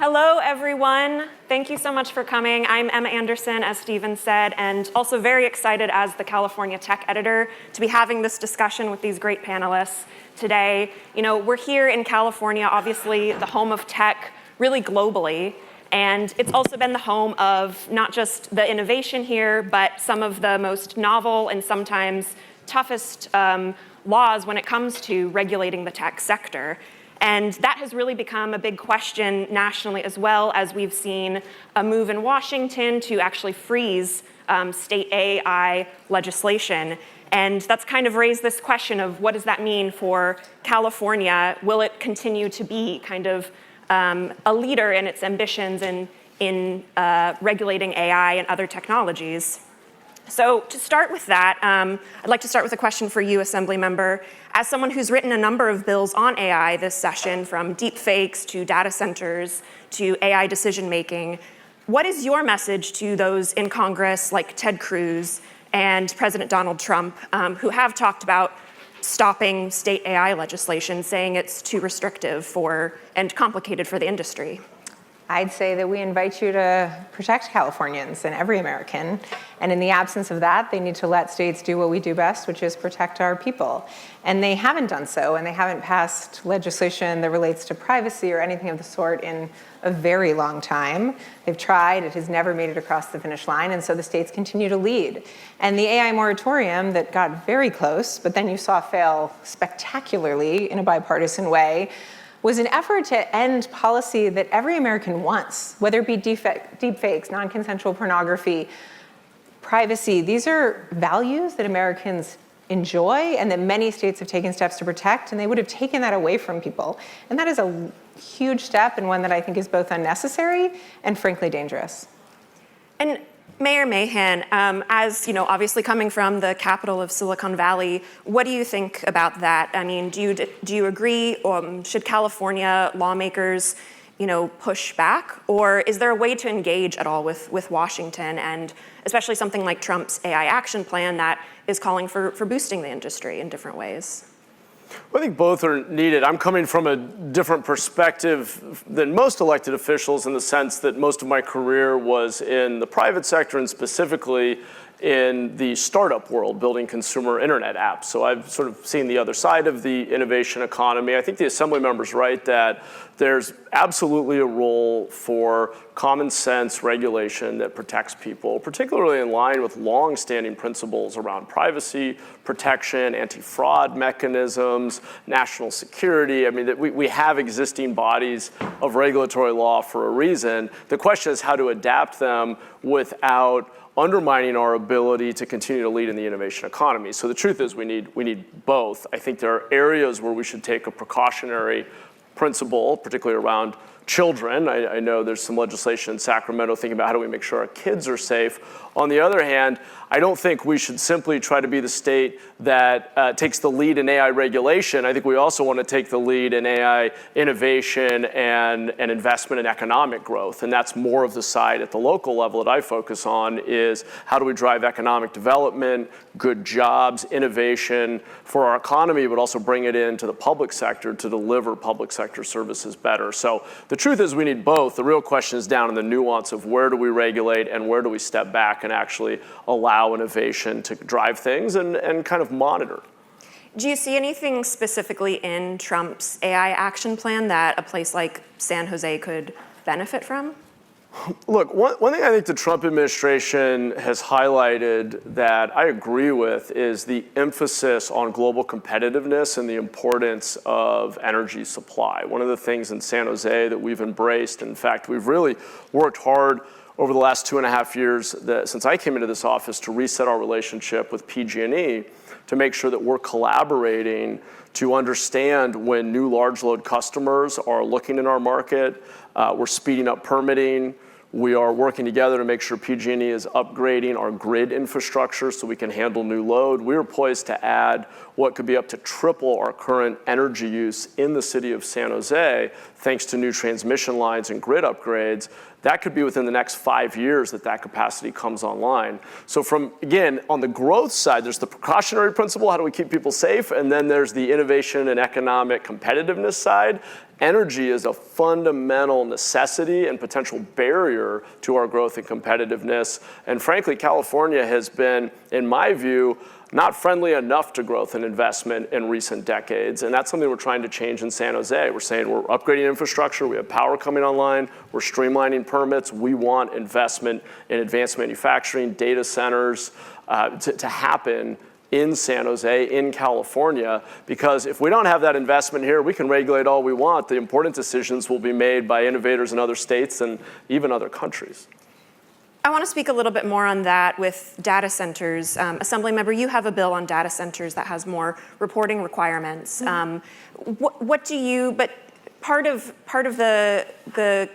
Hello, everyone. Thank you so much for coming. I'm Emma Anderson, as Stephen said, and also very excited as the California tech editor to be having this discussion with these great panelists today. You know, we're here in California, obviously the home of tech, really globally, and it's also been the home of not just the innovation here, but some of the most novel and sometimes toughest laws when it comes to regulating the tech sector. And that has really become a big question nationally, as well as we've seen a move in Washington to actually freeze state AI legislation. And that's kind of raised this question of what does that mean for California? Will it continue to be kind of a leader in its ambitions in regulating AI and other technologies? So to start with that, I'd like to start with a question for you, Assemblymember. As someone who's written a number of bills on AI this session, from deepfakes to data centers to AI decision-making, what is your message to those in Congress like Ted Cruz and President Donald Trump, who have talked about stopping state AI legislation, saying it's too restrictive and complicated for the industry? I'd say that we invite you to protect Californians and every American. And in the absence of that, they need to let states do what we do best, which is protect our people. And they haven't done so, and they haven't passed legislation that relates to privacy or anything of the sort in a very long time. They've tried, it has never made it across the finish line, and so the states continue to lead. And the AI moratorium that got very close, but then you saw fail spectacularly in a bipartisan way, was an effort to end policy that every American wants, whether it be deepfakes, non-consensual pornography, privacy. These are values that Americans enjoy and that many states have taken steps to protect, and they would have taken that away from people. And that is a huge step, and one that I think is both unnecessary and frankly dangerous. And Mayor Mahan, as you know, obviously coming from the capital of Silicon Valley, what do you think about that? I mean, do you agree? Should California lawmakers, push back, or is there a way to engage at all with Washington, and especially something like Trump's AI action plan that is calling for boosting the industry in different ways? Well, I think both are needed. I'm coming from a different perspective than most elected officials, in the sense that most of my career was in the private sector, and specifically in the startup world, building consumer internet apps. So I've sort of seen the other side of the innovation economy. I think the Assemblymember's right that there's absolutely a role for common sense regulation that protects people, particularly in line with long-standing principles around privacy protection, anti-fraud mechanisms, national security. I mean, we have existing bodies of regulatory law for a reason. The question is how to adapt them without undermining our ability to continue to lead in the innovation economy. So the truth is we need both. I think there are areas where we should take a precautionary principle, particularly around children. I know there's some legislation in Sacramento thinking about how do we make sure our kids are safe. On the other hand, I don't think we should simply try to be the state that takes the lead in AI regulation. I think we also want to take the lead in AI innovation and investment in economic growth. And that's more of the side at the local level that I focus on, is how do we drive economic development, good jobs, innovation for our economy, but also bring it into the public sector to deliver public sector services better. So the truth is we need both. The real question is down in the nuance of where do we regulate and where do we step back and actually allow innovation to drive things and kind of monitor. Do you see anything specifically in Trump's AI action plan that a place like San Jose could benefit from? Look, one thing I think the Trump administration has highlighted that I agree with is the emphasis on global competitiveness and the importance of energy supply. One of the things in San Jose that we've embraced, in fact, we've really worked hard over the last 2.5 years since I came into this office to reset our relationship with PG&E to make sure that we're collaborating to understand when new large load customers are looking in our market. We're speeding up permitting. We are working together to make sure PG&E is upgrading our grid infrastructure so we can handle new load. We are poised to add what could be up to triple our current energy use in the city of San Jose, thanks to new transmission lines and grid upgrades. That could be within the next 5 years that capacity comes online. So again, on the growth side, there's the precautionary principle, how do we keep people safe? And then there's the innovation and economic competitiveness side. energy is a fundamental necessity and potential barrier to our growth and competitiveness. And frankly, California has been, in my view, not friendly enough to growth and investment in recent decades. And that's something we're trying to change in San Jose. We're saying we're upgrading infrastructure, we have power coming online, we're streamlining permits, we want investment in advanced manufacturing, data centers to happen in San Jose, in California, because if we don't have that investment here, we can regulate all we want. The important decisions will be made by innovators in other states and even other countries. I want to speak a little bit more on that with data centers. Assemblymember, you have a bill on data centers that has more reporting requirements. What do you, but part of the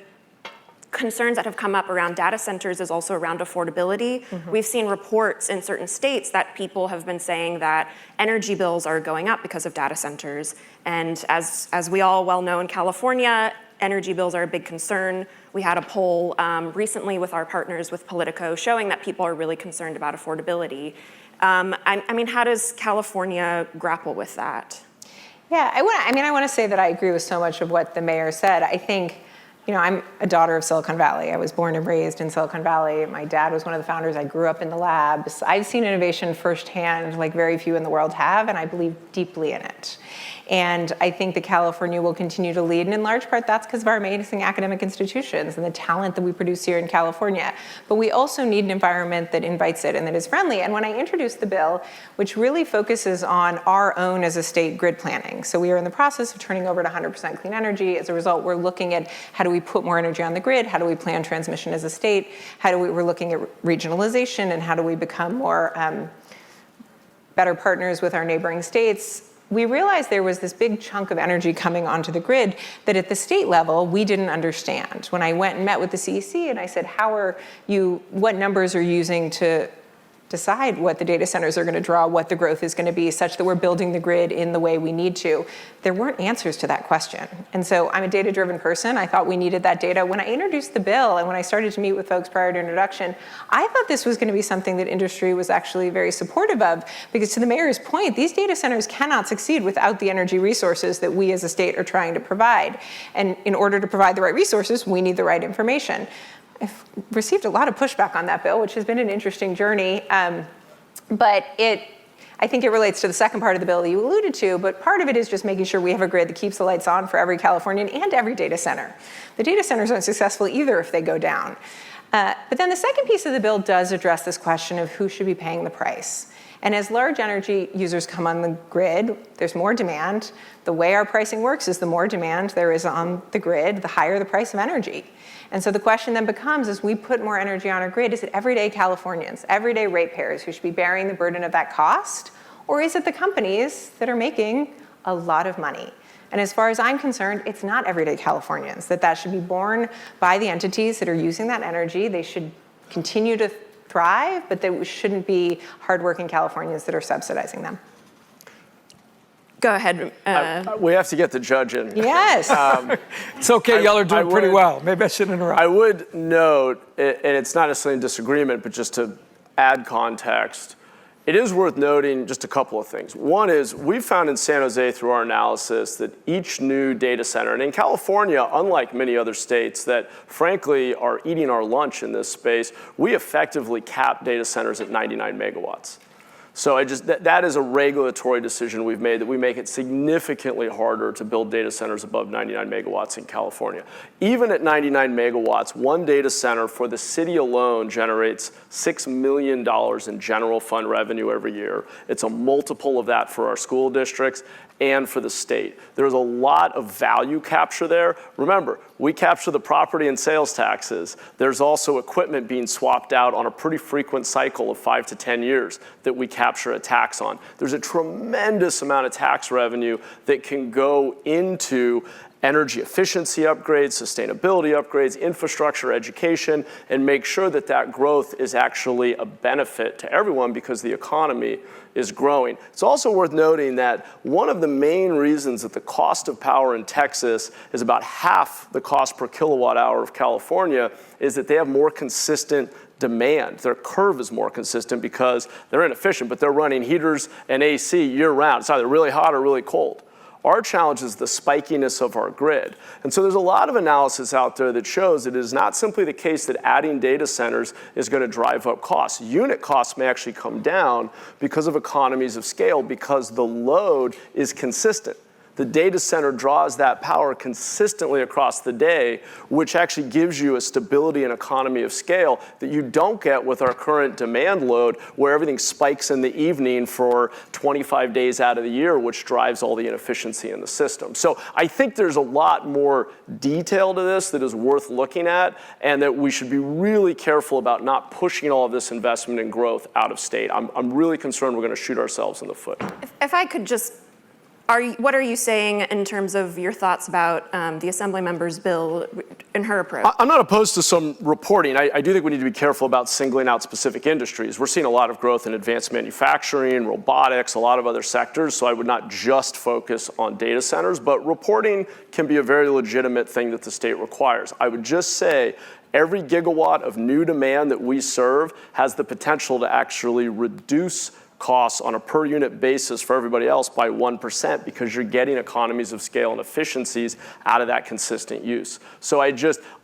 concerns that have come up around data centers is also around affordability. We've seen reports in certain states that people have been saying that energy bills are going up because of data centers. And as we all well know in California, energy bills are a big concern. We had a poll recently with our partners with POLITICO showing that people are really concerned about affordability. I mean, how does California grapple with that? Yeah, I want to say that I agree with so much of what the mayor said. I think, you know, I'm a daughter of Silicon Valley. I was born and raised in Silicon Valley. My dad was one of the founders. I grew up in the labs. I've seen innovation firsthand, like very few in the world have, and I believe deeply in it. And I think that California will continue to lead, and in large part that's because of our amazing academic institutions and the talent that we produce here in California. But we also need an environment that invites it and that is friendly. And when I introduced the bill, which really focuses on our own as a state grid planning. So we are in the process of turning over to 100% clean energy. As a result, we're looking at how do we put more energy on the grid? How do we plan transmission as a state? We're looking at regionalization and how do we become more better partners with our neighboring states. We realized there was this big chunk of energy coming onto the grid that at the state level, we didn't understand. When I went and met with the CEC and I said, what numbers are you using to decide what the data centers are going to draw, what the growth is going to be, such that we're building the grid in the way we need to? There weren't answers to that question. And so I'm a data-driven person. I thought we needed that data. When I introduced the bill and when I started to meet with folks prior to introduction, I thought this was going to be something that industry was actually very supportive of, because to the mayor's point, these data centers cannot succeed without the energy resources that we as a state are trying to provide. And in order to provide the right resources, we need the right information. I've received a lot of pushback on that bill, which has been an interesting journey. But I think it relates to the second part of the bill that you alluded to, but part of it is just making sure we have a grid that keeps the lights on for every Californian and every data center. The data centers aren't successful either if they go down. But then the second piece of the bill does address this question of who should be paying the price. And as large energy users come on the grid, there's more demand. The way our pricing works is the more demand there is on the grid, the higher the price of energy. And so the question then becomes, as we put more energy on our grid, is it everyday Californians, everyday ratepayers who should be bearing the burden of that cost? Or is it the companies that are making a lot of money? And as far as I'm concerned, it's not everyday Californians, that should be borne by the entities that are using that energy. They should continue to thrive, but that shouldn't be hardworking Californians that are subsidizing them. Go ahead. We have to get the judge in. Yes. It's okay, y'all are doing pretty well. Maybe I shouldn't interrupt. I would note, and it's not necessarily a disagreement, but just to add context, it is worth noting just a couple of things. One is we found in San Jose through our analysis that each new data center, and in California, unlike many other states that frankly are eating our lunch in this space, we effectively cap data centers at 99 megawatts. So that is a regulatory decision we've made, that we make it significantly harder to build data centers above 99 megawatts in California. Even at 99 megawatts, one data center for the city alone generates $6 million in general fund revenue every year. It's a multiple of that for our school districts and for the state. There's a lot of value capture there. Remember, we capture the property and sales taxes. There's also equipment being swapped out on a pretty frequent cycle of 5 to 10 years that we capture a tax on. There's a tremendous amount of tax revenue that can go into energy efficiency upgrades, sustainability upgrades, infrastructure, education, and make sure that that growth is actually a benefit to everyone because the economy is growing. It's also worth noting that one of the main reasons that the cost of power in Texas is about half the cost per kilowatt hour of California is that they have more consistent demand. Their curve is more consistent because they're inefficient, but they're running heaters and AC year round. It's either really hot or really cold. Our challenge is the spikiness of our grid. And so there's a lot of analysis out there that shows it is not simply the case that adding data centers is going to drive up costs. Unit costs may actually come down because of economies of scale, because the load is consistent. The data center draws that power consistently across the day, which actually gives you a stability and economy of scale that you don't get with our current demand load, where everything spikes in the evening for 25 days out of the year, which drives all the inefficiency in the system. So I think there's a lot more detail to this that is worth looking at, and that we should be really careful about not pushing all of this investment and growth out of state. I'm really concerned we're going to shoot ourselves in the foot. If I could just, what are you saying in terms of your thoughts about the Assemblymember's bill and her approach? I'm not opposed to some reporting. I do think we need to be careful about singling out specific industries. We're seeing a lot of growth in advanced manufacturing, robotics, a lot of other sectors, so I would not just focus on data centers, but reporting can be a very legitimate thing that the state requires. I would just say every gigawatt of new demand that we serve has the potential to actually reduce costs on a per unit basis for everybody else by 1%, because you're getting economies of scale and efficiencies out of that consistent use. So I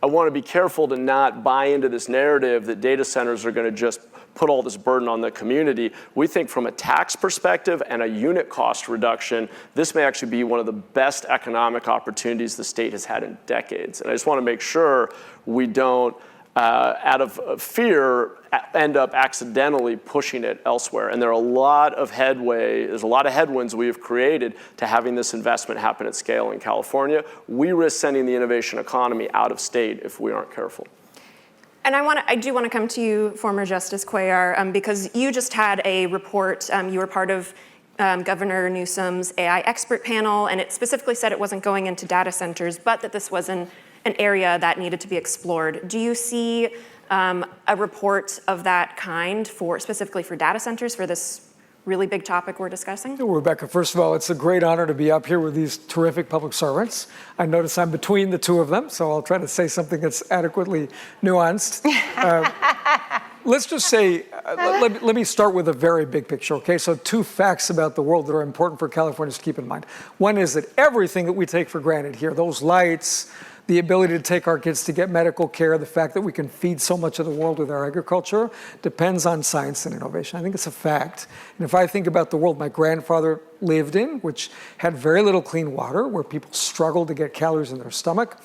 want to be careful to not buy into this narrative that data centers are going to just put all this burden on the community. We think from a tax perspective and a unit cost reduction, this may actually be one of the best economic opportunities the state has had in decades. And I just want to make sure we don't, out of fear, end up accidentally pushing it elsewhere. And there are a lot of there's a lot of headwinds we have created to having this investment happen at scale in California. We risk sending the innovation economy out of state if we aren't careful. And I do want to come to you, former Justice Cuellar, because you just had a report. You were part of Governor Newsom's AI expert panel, and it specifically said it wasn't going into data centers, but that this was an area that needed to be explored. Do you see a report of that kind specifically for data centers for this really big topic we're discussing? Well, Rebecca, first of all, it's a great honor to be up here with these terrific public servants. I notice I'm between the two of them, so I'll try to say something that's adequately nuanced. Let's just say, let me start with a very big picture, okay? So 2 facts about the world that are important for Californians to keep in mind. One is that everything that we take for granted here, those lights, the ability to take our kids to get medical care, the fact that we can feed so much of the world with our agriculture, depends on science and innovation. I think it's a fact. And if I think about the world my grandfather lived in, which had very little clean water, where people struggled to get calories in their stomach,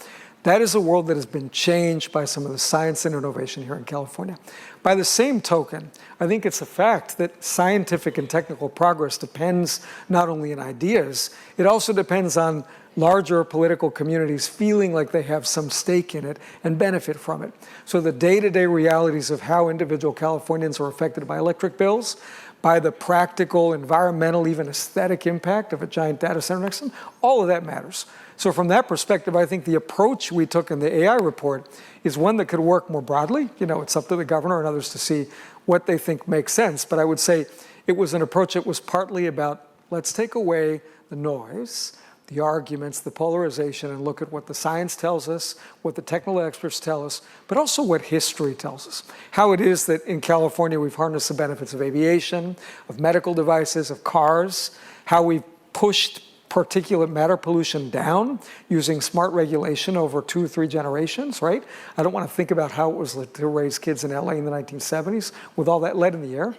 that is a world that has been changed by some of the science and innovation here in California. By the same token, I think it's a fact that scientific and technical progress depends not only on ideas, it also depends on larger political communities feeling like they have some stake in it and benefit from it. So the day-to-day realities of how individual Californians are affected by electric bills, by the practical, environmental, even aesthetic impact of a giant data center next to them, all of that matters. So from that perspective, I think the approach we took in the AI report is one that could work more broadly. You know, it's up to the governor and others to see what they think makes sense. But I would say it was an approach that was partly about, let's take away the noise, the arguments, the polarization, and look at what the science tells us, what the technical experts tell us, but also what history tells us. How it is that in California we've harnessed the benefits of aviation, of medical devices, of cars, how we've pushed particulate matter pollution down using smart regulation over 2 or 3 generations, right? I don't want to think about how it was to raise kids in LA in the 1970s with all that lead in the air.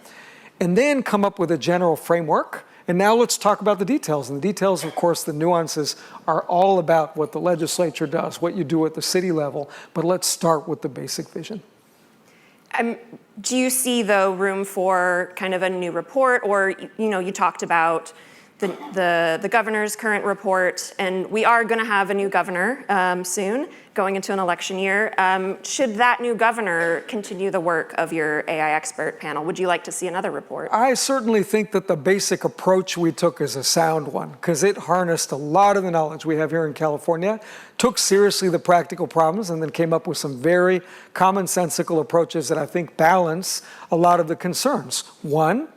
And then come up with a general framework. And now let's talk about the details. And the details, of course, the nuances are all about what the legislature does, what you do at the city level. But let's start with the basic vision. Do you see, though, room for kind of a new report? Or, you talked about the governor's current report, and we are going to have a new governor soon, going into an election year. Should that new governor continue the work of your AI expert panel? Would you like to see another report? I certainly think that the basic approach we took is a sound one, because it harnessed a lot of the knowledge we have here in California, took seriously the practical problems, and then came up with some very commonsensical approaches that I think balance a lot of the concerns. One,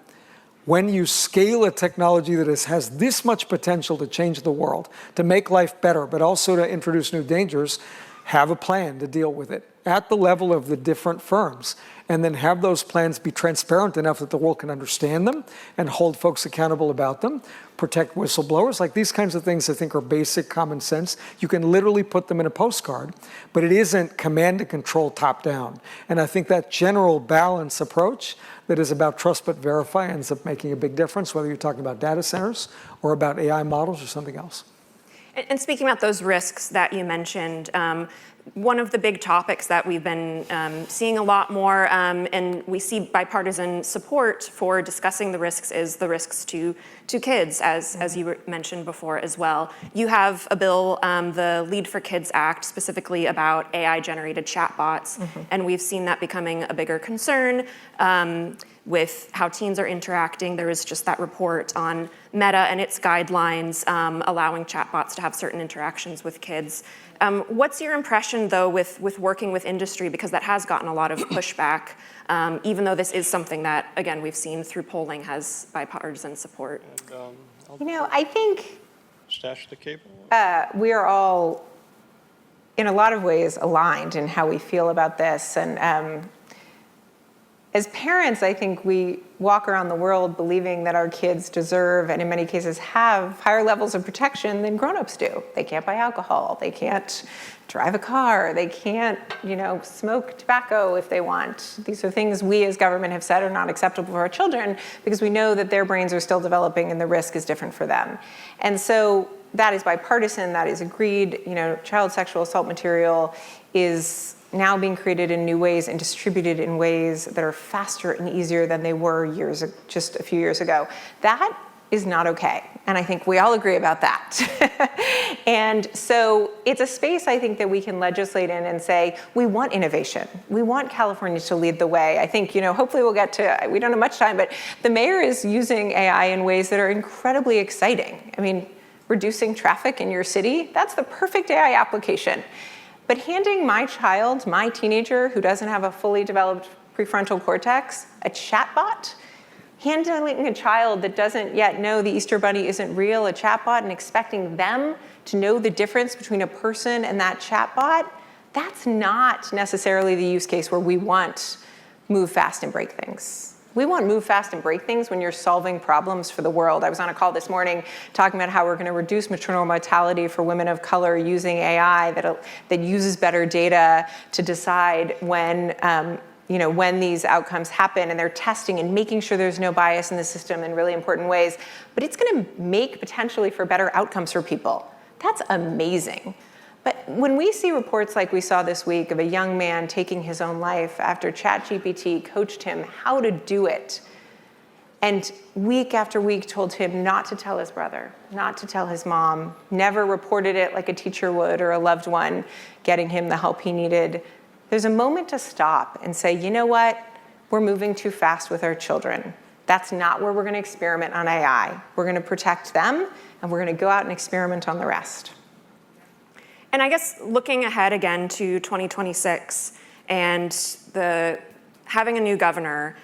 when you scale a technology that has this much potential to change the world, to make life better, but also to introduce new dangers, have a plan to deal with it at the level of the different firms, and then have those plans be transparent enough that the world can understand them and hold folks accountable about them, protect whistleblowers. Like these kinds of things I think are basic common sense. You can literally put them in a postcard, but it isn't command and control top down. And I think that general balance approach that is about trust but verify ends up making a big difference, whether you're talking about data centers or about AI models or something else. And speaking about those risks that you mentioned, one of the big topics that we've been seeing a lot more, and we see bipartisan support for discussing the risks, is the risks to kids, as you mentioned before as well. You have a bill, the Lead for Kids Act, specifically about AI-generated chatbots, and we've seen that becoming a bigger concern with how teens are interacting. There was just that report on Meta and its guidelines allowing chatbots to have certain interactions with kids. What's your impression, though, with working with industry? Because that has gotten a lot of pushback, even though this is something that, again, we've seen through polling has bipartisan support. You know, I think Stash the cable. we are all, in a lot of ways, aligned in how we feel about this. And as parents, I think we walk around the world believing that our kids deserve, and in many cases have, higher levels of protection than grown-ups do. They can't buy alcohol, they can't drive a car, they can't, smoke tobacco if they want. These are things we as government have said are not acceptable for our children because we know that their brains are still developing and the risk is different for them. And so that is bipartisan, that is agreed. Child sexual assault material is now being created in new ways and distributed in ways that are faster and easier than they were just a few years ago. That is not okay. And I think we all agree about that. And so it's a space I think that we can legislate in and say, we want innovation. We want California to lead the way. I think, hopefully we'll get to, we don't have much time, but the mayor is using AI in ways that are incredibly exciting. I mean, reducing traffic in your city, that's the perfect AI application. But handing my child, my teenager, who doesn't have a fully developed prefrontal cortex, a chatbot, handling a child that doesn't yet know the Easter Bunny isn't real, a chatbot, and expecting them to know the difference between a person and that chatbot, that's not necessarily the use case where we want move fast and break things. We want move fast and break things when you're solving problems for the world. I was on a call this morning talking about how we're going to reduce maternal mortality for women of color using AI that uses better data to decide when these outcomes happen, and they're testing and making sure there's no bias in the system in really important ways. But it's going to make potentially for better outcomes for people. That's amazing. But when we see reports like we saw this week of a young man taking his own life after ChatGPT coached him how to do it, and week after week told him not to tell his brother, not to tell his mom, never reported it like a teacher would or a loved one, getting him the help he needed, there's a moment to stop and say, you know what? We're moving too fast with our children. That's not where we're going to experiment on AI. We're going to protect them, and we're going to go out and experiment on the rest. And I guess looking ahead again to 2026 and having a new governor,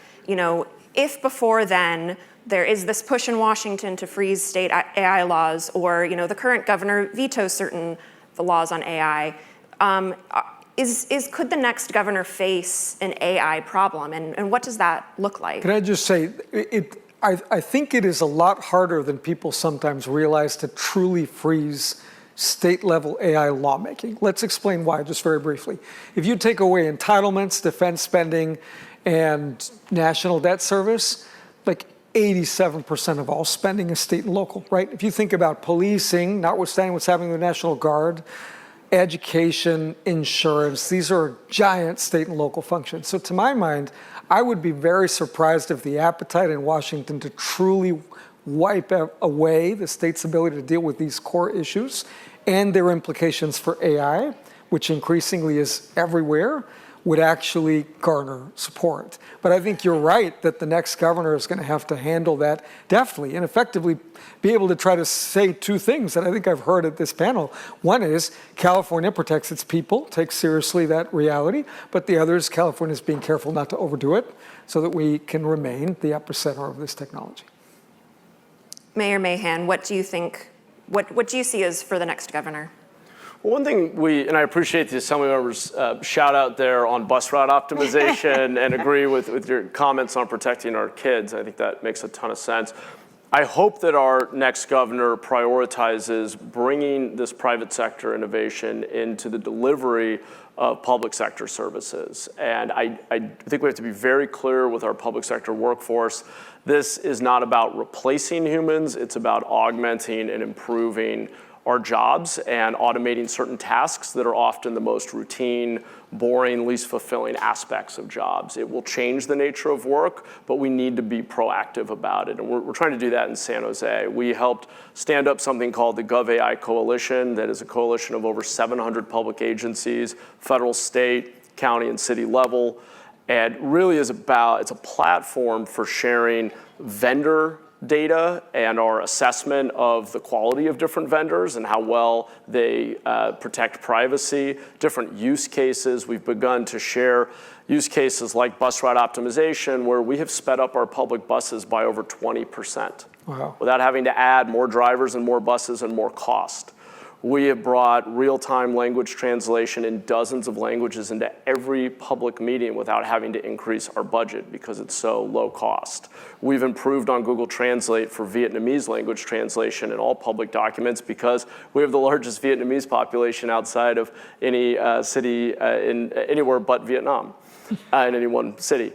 if before then there is this push in Washington to freeze state AI laws, or the current governor vetoes certain the laws on AI, could the next governor face an AI problem, and what does that look like? Can I just say, I think it is a lot harder than people sometimes realize to truly freeze state-level AI lawmaking. Let's explain why, just very briefly. If you take away entitlements, defense spending, and national debt service, like 87% of all spending is state and local, right? If you think about policing, notwithstanding what's happening with the National Guard, education, insurance, these are giant state and local functions. So to my mind, I would be very surprised if the appetite in Washington to truly wipe away the state's ability to deal with these core issues and their implications for AI, which increasingly is everywhere, would actually garner support. But I think you're right that the next governor is going to have to handle that deftly and effectively be able to try to say two things that I think I've heard at this panel. One is California protects its people, takes seriously that reality, but the other is California is being careful not to overdo it so that we can remain the epicenter of this technology. Mayor Mahan, what do you think? What do you see as for the next governor? Well, one thing and I appreciate the Assembly members' shout out there on bus route optimization and agree with your comments on protecting our kids. I think that makes a ton of sense. I hope that our next governor prioritizes bringing this private sector innovation into the delivery of public sector services. And I think we have to be very clear with our public sector workforce. This is not about replacing humans, it's about augmenting and improving our jobs and automating certain tasks that are often the most routine, boring, least fulfilling aspects of jobs. It will change the nature of work, but we need to be proactive about it. And we're trying to do that in San Jose. We helped stand up something called the GovAI Coalition, that is a coalition of over 700 public agencies, federal, state, county, and city level. And really it's a platform for sharing vendor data and our assessment of the quality of different vendors and how well they protect privacy, different use cases. We've begun to share use cases like bus route optimization, where we have sped up our public buses by over 20%. Wow. Without having to add more drivers and more buses and more cost. We have brought real-time language translation in dozens of languages into every public meeting without having to increase our budget because it's so low cost. We've improved on Google Translate for Vietnamese language translation in all public documents because we have the largest Vietnamese population outside of any city in anywhere but Vietnam, in any one city.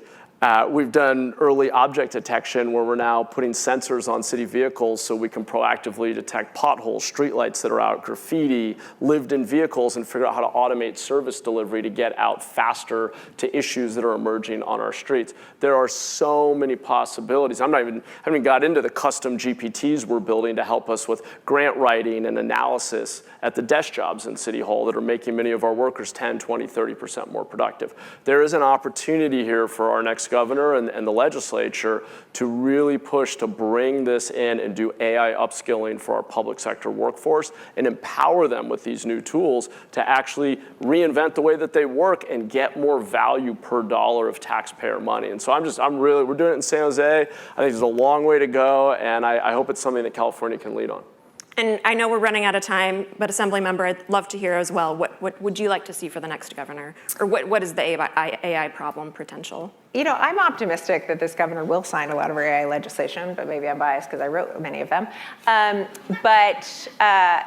We've done early object detection where we're now putting sensors on city vehicles so we can proactively detect potholes, streetlights that are out, graffiti, lived-in vehicles, and figure out how to automate service delivery to get out faster to issues that are emerging on our streets. There are so many possibilities. I haven't even got into the custom GPTs we're building to help us with grant writing and analysis at the desk jobs in City Hall that are making many of our workers 10, 20, 30% more productive. There is an opportunity here for our next governor and the legislature to really push to bring this in and do AI upskilling for our public sector workforce and empower them with these new tools to actually reinvent the way that they work and get more value per dollar of taxpayer money. And so we're doing it in San Jose. I think there's a long way to go, and I hope it's something that California can lead on. And I know we're running out of time, but Assemblymember, I'd love to hear as well, what would you like to see for the next governor? Or what is the AI problem potential? You know, I'm optimistic that this governor will sign a lot of AI legislation, but maybe I'm biased because I wrote many of them.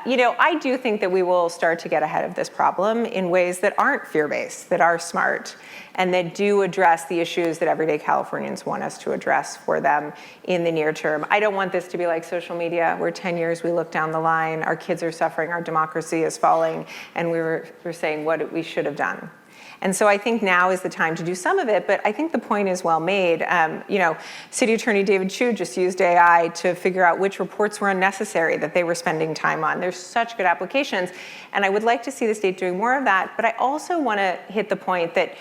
You know, I do think that we will start to get ahead of this problem in ways that aren't fear-based, that are smart, and that do address the issues that everyday Californians want us to address for them in the near term. I don't want this to be like social media, where 10 years we look down the line, our kids are suffering, our democracy is falling, and we're saying what we should have done. And so I think now is the time to do some of it, but I think the point is well made. You know, City Attorney David Chu just used AI to figure out which reports were unnecessary that they were spending time on. There's such good applications, and I would like to see the state doing more of that, but I also want to hit the point that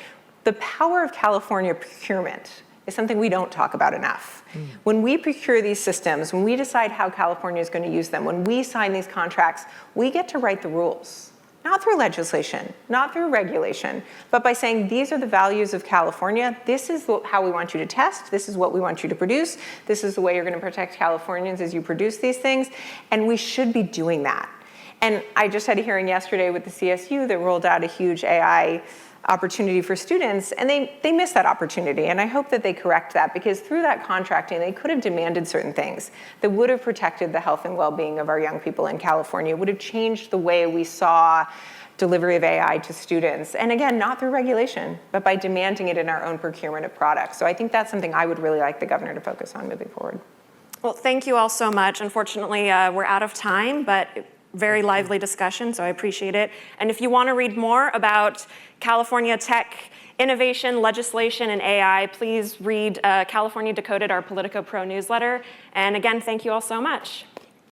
the power of California procurement is something we don't talk about enough. When we procure these systems, when we decide how California is going to use them, when we sign these contracts, we get to write the rules. Not through legislation, not through regulation, but by saying these are the values of California, this is how we want you to test, this is what we want you to produce, this is the way you're going to protect Californians as you produce these things, and we should be doing that. And I just had a hearing yesterday with the CSU that rolled out a huge AI opportunity for students, and they missed that opportunity. And I hope that they correct that, because through that contracting, they could have demanded certain things that would have protected the health and well-being of our young people in California, would have changed the way we saw delivery of AI to students. And again, not through regulation, but by demanding it in our own procurement of products. So I think that's something I would really like the governor to focus on moving forward. Well, thank you all so much. Unfortunately, we're out of time, but very lively discussion, so I appreciate it. And if you want to read more about California tech innovation, legislation, and AI, please read California Decoded, our Politico Pro newsletter. And again, thank you all so much.